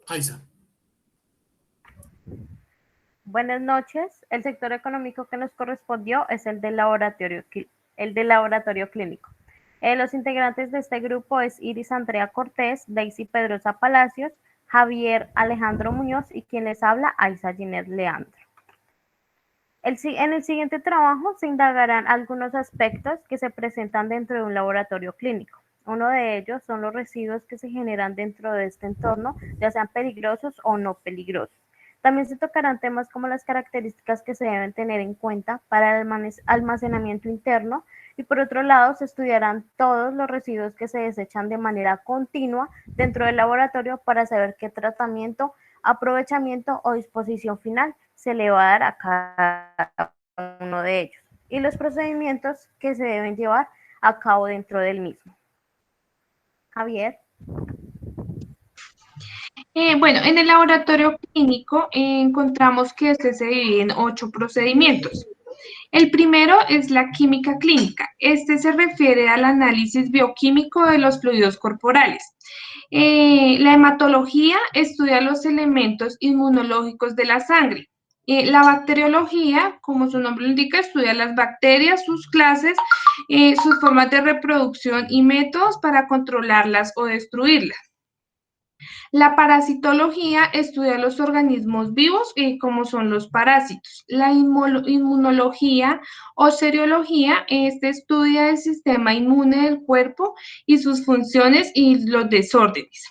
Aiza. Buenas noches. El sector económico que nos correspondió es el del laboratorio clínico. Los integrantes de este grupo es Iris Andrea Cortés, Daisy Pedrosa Palacios, Javier Alejandro Muñoz y quien les habla, Aiza Ginette Leandro. En el siguiente trabajo se indagarán algunos aspectos que se presentan dentro de un laboratorio clínico. Uno de ellos son los residuos que se generan dentro de este entorno, ya sean peligrosos o no peligrosos. También se tocarán temas como las características que se deben tener en cuenta para el almacenamiento interno y por otro lado se estudiarán todos los residuos que se desechan de manera continua dentro del laboratorio para saber qué tratamiento, aprovechamiento o disposición final se le va a dar a cada uno de ellos y los procedimientos que se deben llevar a cabo dentro del mismo. Javier. Bueno, en el laboratorio clínico encontramos que este se divide en 8 procedimientos. El primero es la química clínica. Este se refiere al análisis bioquímico de los fluidos corporales. La hematología estudia los elementos inmunológicos de la sangre. La bacteriología, como su nombre lo indica, estudia las bacterias, sus clases, sus formas de reproducción y métodos para controlarlas o destruirlas. La parasitología estudia los organismos vivos, como son los parásitos. La inmunología o serología, este estudia el sistema inmune del cuerpo y sus funciones y los desórdenes.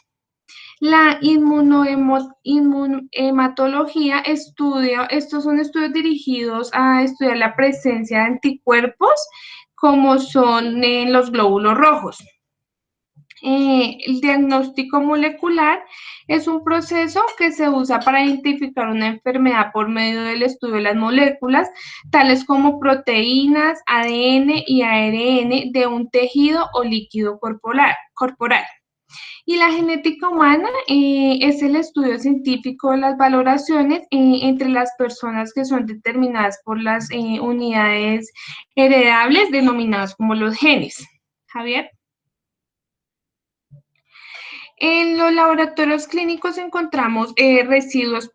La inmunohematología estudia, estos son estudios dirigidos a estudiar la presencia de anticuerpos, como son los glóbulos rojos. El diagnóstico molecular es un proceso que se usa para identificar una enfermedad por medio del estudio de las moléculas, tales como proteínas, ADN y ARN de un tejido o líquido corporal. Y la genética humana es el estudio científico de las valoraciones entre las personas que son determinadas por las unidades heredables denominadas como los genes. Javier. En los laboratorios clínicos encontramos los residuos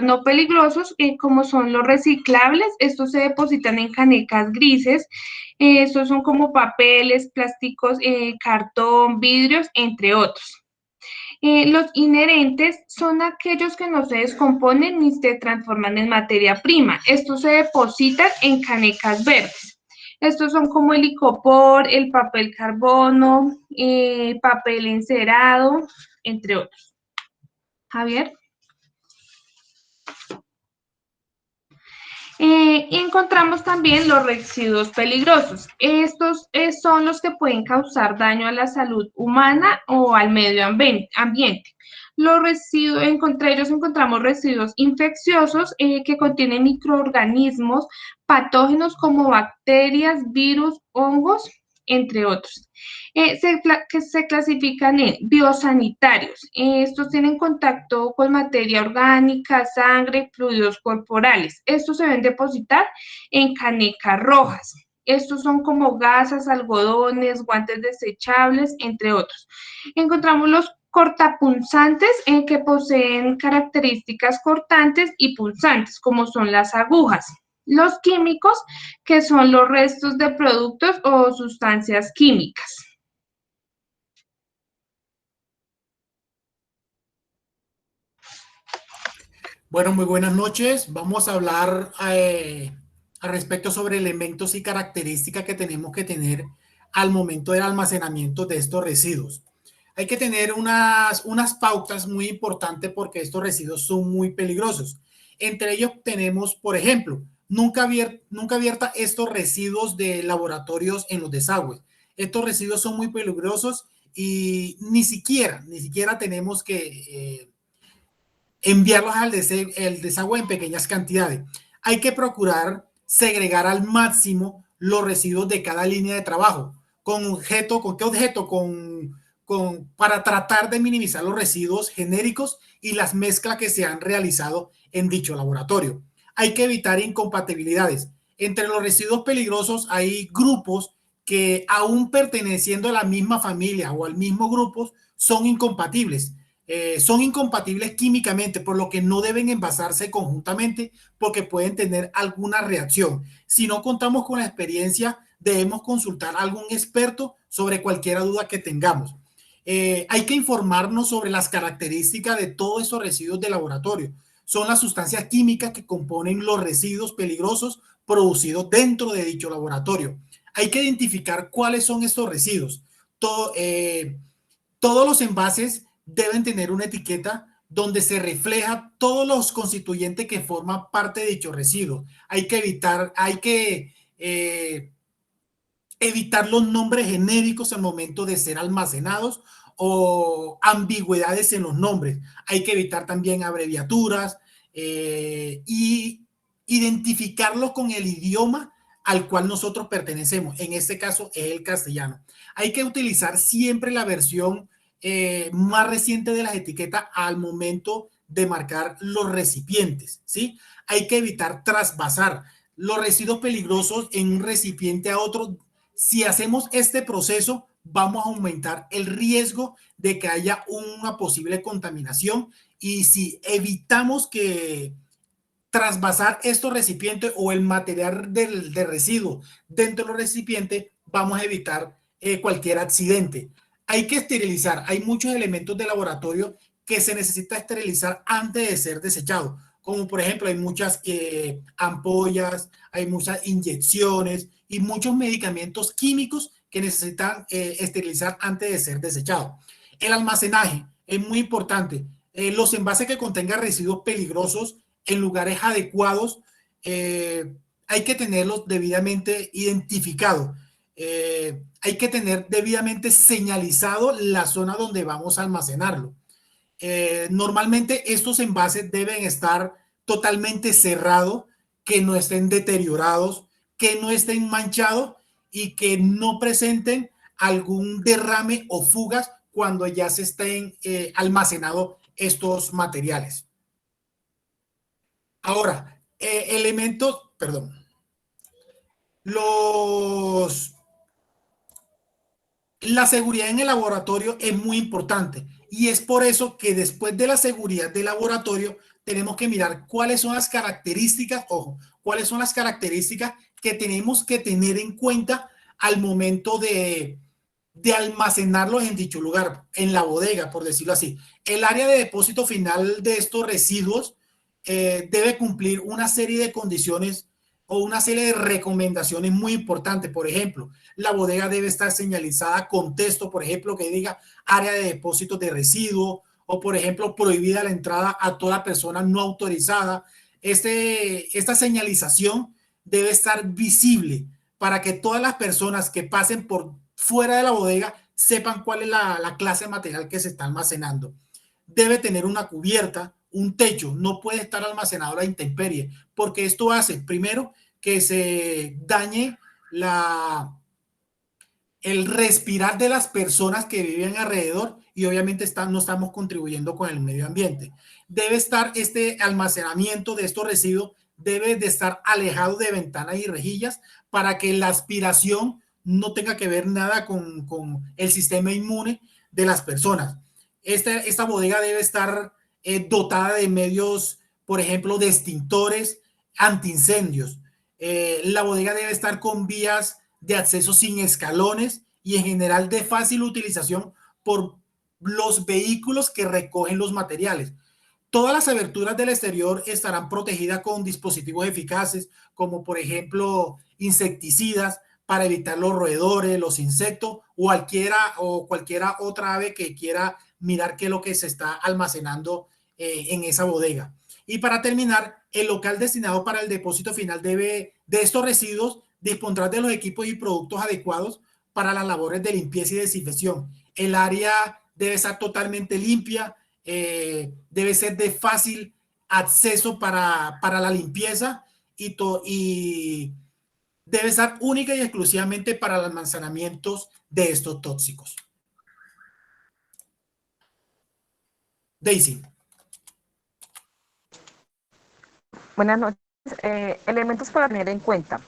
no peligrosos, como son los reciclables. Estos se depositan en canecas grises. Estos son como papeles, plásticos, cartón, vidrios, entre otros. Los inherentes son aquellos que no se descomponen ni se transforman en materia prima. Estos se depositan en canecas verdes. Estos son como el icopor, el papel carbono, papel encerado, entre otros. Javier. Y encontramos también los residuos peligrosos. Estos son los que pueden causar daño a la salud humana o al medio ambiente. Los residuos, entre ellos encontramos residuos infecciosos que contienen microorganismos patógenos como bacterias, virus, hongos, entre otros. Que se clasifican en biosanitarios. Estos tienen contacto con materia orgánica, sangre, fluidos corporales. Estos se deben depositar en canecas rojas. Estos son como gasas, algodones, guantes desechables, entre otros. Encontramos los cortapunzantes que poseen características cortantes y punzantes, como son las agujas. Los químicos, que son los restos de productos o sustancias químicas. Bueno, muy buenas noches. Vamos a hablar al respecto sobre elementos y características que tenemos que tener al momento del almacenamiento de estos residuos. Hay que tener unas pautas muy importantes porque estos residuos son muy peligrosos. Entre ellos tenemos, por ejemplo, nunca vierta estos residuos de laboratorios en los desagües. Estos residuos son muy peligrosos y ni siquiera tenemos que enviarlos al desagüe en pequeñas cantidades. Hay que procurar segregar al máximo los residuos de cada línea de trabajo. ¿Con qué objeto? Para tratar de minimizar los residuos genéricos y las mezclas que se han realizado en dicho laboratorio. Hay que evitar incompatibilidades. Entre los residuos peligrosos hay grupos que aún perteneciendo a la misma familia o al mismo grupo son incompatibles. son incompatibles químicamente, por lo que no deben envasarse conjuntamente porque pueden tener alguna reacción. Si no contamos con la experiencia, debemos consultar a algún experto sobre cualquier duda que tengamos. Hay que informarnos sobre las características de todos esos residuos de laboratorio. Son las sustancias químicas que componen los residuos peligrosos producidos dentro de dicho laboratorio. Hay que identificar cuáles son estos residuos. Todos los envases deben tener una etiqueta donde se refleja todos los constituyentes que forman parte de dicho residuo. Hay que evitar los nombres genéricos al momento de ser almacenados o ambigüedades en los nombres. Hay que evitar también abreviaturas y identificarlos con el idioma al cual nosotros pertenecemos. En este caso es el castellano. Hay que utilizar siempre la versión más reciente de las etiquetas al momento de marcar los recipientes, ¿sí? Hay que evitar trasvasar los residuos peligrosos en un recipiente a otro. Si hacemos este proceso, vamos a aumentar el riesgo de que haya una posible contaminación, y si evitamos que trasvasar estos recipientes o el material de residuo dentro de los recipientes, vamos a evitar cualquier accidente. Hay que esterilizar. Hay muchos elementos de laboratorio que se necesita esterilizar antes de ser desechados, como por ejemplo hay muchas ampollas, hay muchas inyecciones y muchos medicamentos químicos que necesitan esterilizar antes de ser desechados. El almacenaje es muy importante. Los envases que contengan residuos peligrosos en lugares adecuados, hay que tenerlos debidamente identificados. Hay que tener debidamente señalizado la zona donde vamos a almacenarlo. Normalmente estos envases deben estar totalmente cerrados, que no estén deteriorados, que no estén manchados y que no presenten algún derrame o fugas cuando ya se estén almacenados estos materiales. Ahora, elementos, perdón, la seguridad en el laboratorio es muy importante, y es por eso que después de la seguridad del laboratorio tenemos que mirar cuáles son las características, ojo, cuáles son las características que tenemos que tener en cuenta al momento de almacenarlos en dicho lugar, en la bodega, por decirlo así. El área de depósito final de estos residuos debe cumplir una serie de condiciones o una serie de recomendaciones muy importantes. Por ejemplo, la bodega debe estar señalizada con texto, por ejemplo, que diga área de depósito de residuos, o por ejemplo, prohibida la entrada a toda persona no autorizada. Esta señalización debe estar visible para que todas las personas que pasen por fuera de la bodega sepan cuál es la clase de material que se está almacenando. Debe tener una cubierta, un techo, no puede estar almacenado a la intemperie, porque esto hace, primero, que se dañe el respirar de las personas que viven alrededor, y obviamente no estamos contribuyendo con el medio ambiente. Debe estar este almacenamiento de estos residuos, debe de estar alejado de ventanas y rejillas para que la aspiración no tenga que ver nada con el sistema inmune de las personas. Esta bodega debe estar dotada de medios, por ejemplo, de extintores antiincendios. La bodega debe estar con vías de acceso sin escalones y en general de fácil utilización por los vehículos que recogen los materiales. Todas las aberturas del exterior estarán protegidas con dispositivos eficaces, como por ejemplo insecticidas, para evitar los roedores, los insectos o cualquiera otra ave que quiera mirar qué es lo que se está almacenando en esa bodega. Y para terminar, el local destinado para el depósito final de estos residuos dispondrá de los equipos y productos adecuados para las labores de limpieza y desinfección. El área debe estar totalmente limpia, debe ser de fácil acceso para la limpieza, y debe estar única y exclusivamente para los almacenamientos de estos tóxicos. Daisy. Buenas noches. Elementos para tener en cuenta.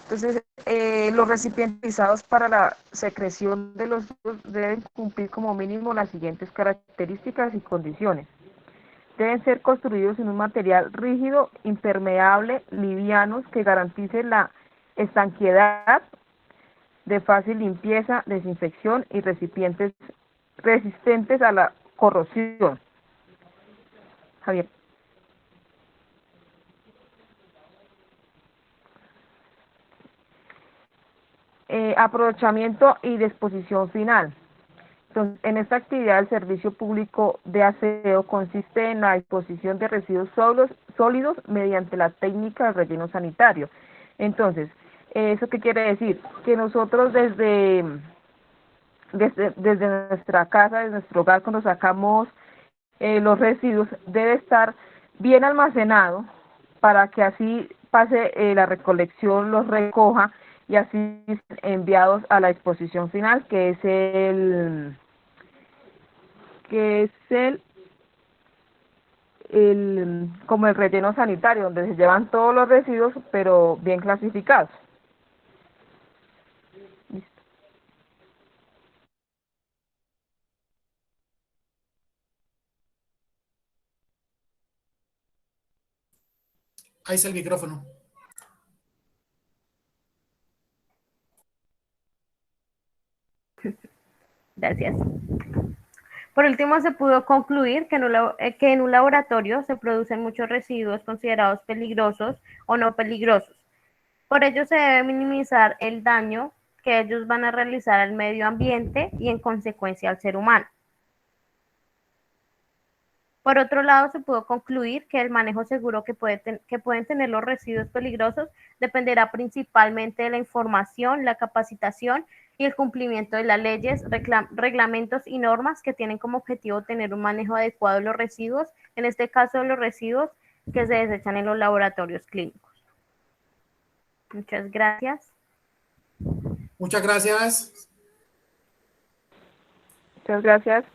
Entonces, Los recipientes utilizados para la secreción de los residuos deben cumplir como mínimo las siguientes características y condiciones. Deben ser construidos en un material rígido, impermeable, livianos, que garanticen la estanqueidad, de fácil limpieza, desinfección y recipientes resistentes a la corrosión. Javier. Aprovechamiento y disposición final. Entonces, en esta actividad el servicio público de aseo consiste en la disposición de residuos sólidos mediante la técnica del relleno sanitario. Entonces, ¿eso qué quiere decir? Que nosotros desde nuestra casa, desde nuestro hogar, cuando sacamos los residuos, debe estar bien almacenado para que así pase la recolección, los recoja y así enviados a la disposición final, que es como el relleno sanitario, donde se llevan todos los residuos, pero bien clasificados. Listo. Ahí está el micrófono. Gracias. Por último, se pudo concluir que en un laboratorio se producen muchos residuos considerados peligrosos o no peligrosos. Por ello, se debe minimizar el daño que ellos van a realizar al medio ambiente y, en consecuencia, al ser humano. Por otro lado, se pudo concluir que el manejo seguro que pueden tener los residuos peligrosos dependerá principalmente de la información, la capacitación y el cumplimiento de las leyes, reglamentos y normas que tienen como objetivo tener un manejo adecuado de los residuos, en este caso de los residuos que se desechan en los laboratorios clínicos. Muchas gracias. Muchas gracias. Muchas gracias.